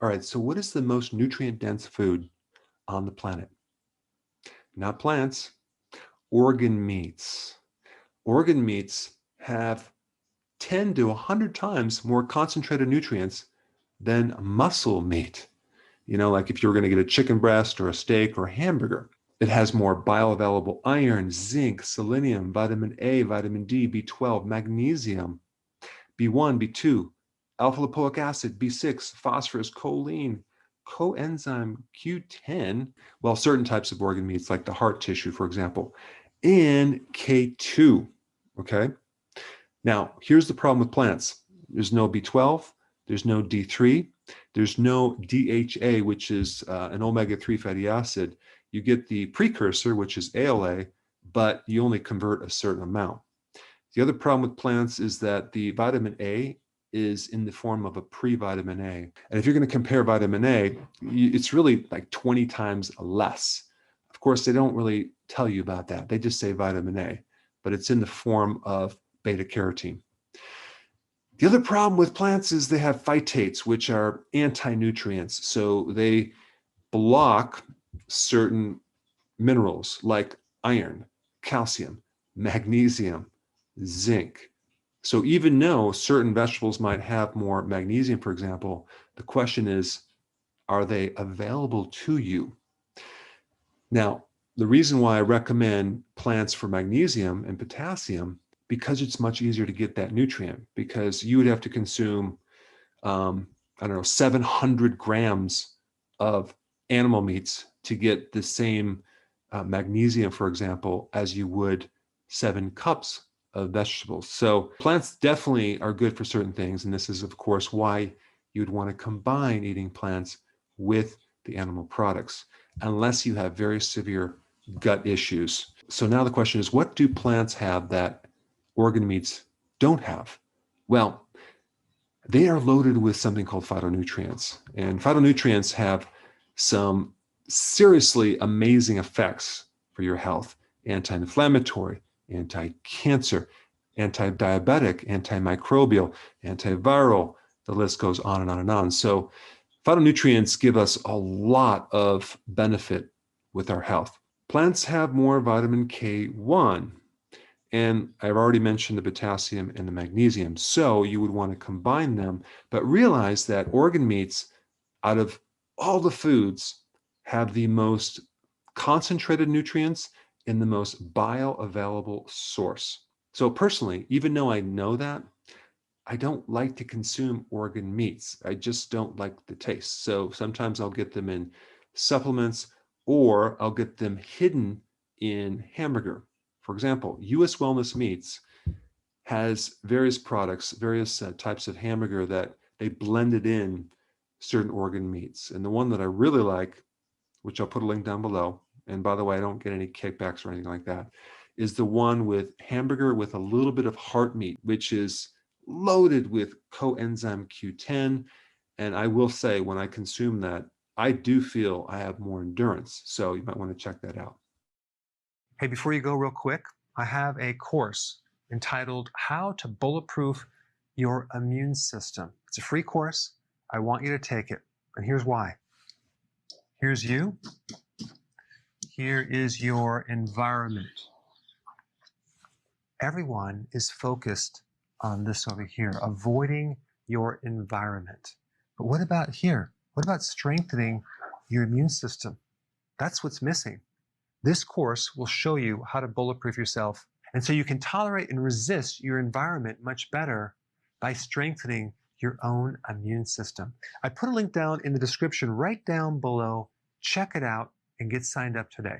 All right, so what is the most nutrient-dense food on the planet? Not plants, organ meats. Organ meats have 10 to 100 times more concentrated nutrients than muscle meat. Like if you were going to get a chicken breast or a steak or a hamburger, it has more bioavailable iron, zinc, selenium, vitamin A, vitamin D, B12, magnesium, B1, B2, alpha-lipoic acid, B6, phosphorus, choline, coenzyme Q10, well, certain types of organ meats like the heart tissue, for example, and K2, okay? Now, here's the problem with plants. There's no B12, there's no D3, there's no DHA, which is an omega-3 fatty acid. You get the precursor, which is ALA, but you only convert a certain amount. The other problem with plants is that the vitamin A is in the form of a pre-vitamin A. And if you're going to compare vitamin A, it's really like 20 times less. Of course, they don't really tell you about that. They just say vitamin A, but it's in the form of beta carotene. The other problem with plants is they have phytates, which are anti-nutrients. So they block certain minerals like iron, calcium, magnesium, zinc. So even though certain vegetables might have more magnesium, for example, the question is, are they available to you? Now, the reason why I recommend plants for magnesium and potassium, because it's much easier to get that nutrient, because you would have to consume, I don't know, 700 grams of animal meats to get the same magnesium, for example, as you would 7 cups of vegetables. So plants definitely are good for certain things. And this is, of course, why you'd want to combine eating plants with the animal products, unless you have very severe gut issues. So now the question is, what do plants have that organ meats don't have? Well, they are loaded with something called phytonutrients. And phytonutrients have some seriously amazing effects for your health: anti-inflammatory, anti-cancer, anti-diabetic, antimicrobial, antiviral. The list goes on and on and on. So phytonutrients give us a lot of benefit with our health. Plants have more vitamin K1, and I've already mentioned the potassium and the magnesium. So you would want to combine them, but realize that organ meats, out of all the foods, have the most concentrated nutrients in the most bioavailable source. So personally, even though I know that, I don't like to consume organ meats. I just don't like the taste. So sometimes I'll get them in supplements, or I'll get them hidden in hamburger. For example, US Wellness Meats has various products, various types of hamburger that they blended in certain organ meats. And the one that I really like, which I'll put a link down below, and by the way, I don't get any kickbacks or anything like that, is the one with hamburger with a little bit of heart meat, which is loaded with coenzyme Q10. And I will say, when I consume that, I do feel I have more endurance. So you might want to check that out. Hey, before you go, real quick, I have a course entitled How to Bulletproof Your Immune System. It's a free course. I want you to take it. And here's why. Here's you. Here is your environment. Everyone is focused on this over here, avoiding your environment. But what about here? What about strengthening your immune system? That's what's missing. This course will show you how to bulletproof yourself, and so you can tolerate and resist your environment much better by strengthening your own immune system. I put a link down in the description right down below. Check it out and get signed up today.